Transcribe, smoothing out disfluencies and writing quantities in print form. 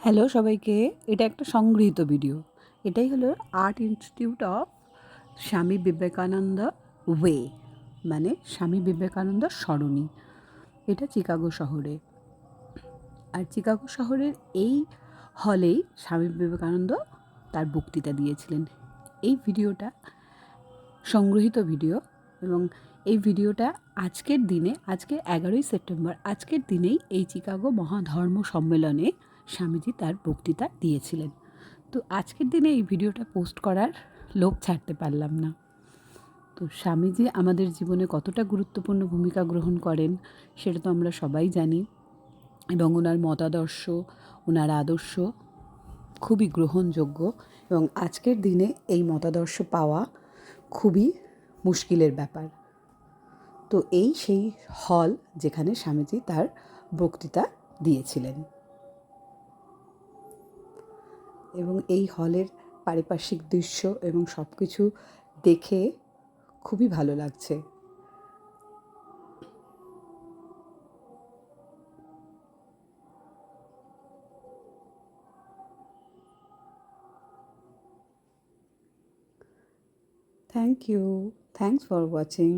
Hello সবাইকে। এটা একটা সংগৃহীত ভিডিও। এটাই হলো art institute of Swami Vivekananda way, মানে স্বামী বিবেকানন্দ সরণি। এটা চিকাগো শহরে। আর চিকাগো শহরের এই হলেই স্বামী বিবেকানন্দ তার বক্তৃতা দিয়েছিলেন। এই ভিডিওটা সংগৃহীত ভিডিও এবং এই ভিডিওটা আজকের দিনে, আজকে 11ই সেপ্টেম্বর, আজকের দিনেই এই চিকাগো মহাধর্ম সম্মেলনে স্বামীজি তার বক্তৃতা দিয়েছিলেন। তো আজকের দিনে এই ভিডিওটা পোস্ট করার লোভ ছাড়তে পারলাম না। তো স্বামীজি আমাদের জীবনে কতটা গুরুত্বপূর্ণ ভূমিকা গ্রহণ করেন সেটা তো আমরা সবাই জানি, এবং ওনার মতাদর্শ, ওনার আদর্শ খুবই গ্রহণযোগ্য, এবং আজকের দিনে এই মতাদর্শ পাওয়া খুবই মুশকিলের ব্যাপার। তো এই সেই হল যেখানে স্বামীজি তার বক্তৃতা দিয়েছিলেন, এবং এই হলের পারিপার্শ্বিক দৃশ্য এবং সব কিছু দেখে খুবই ভালো লাগছে। Thank you. Thanks for watching.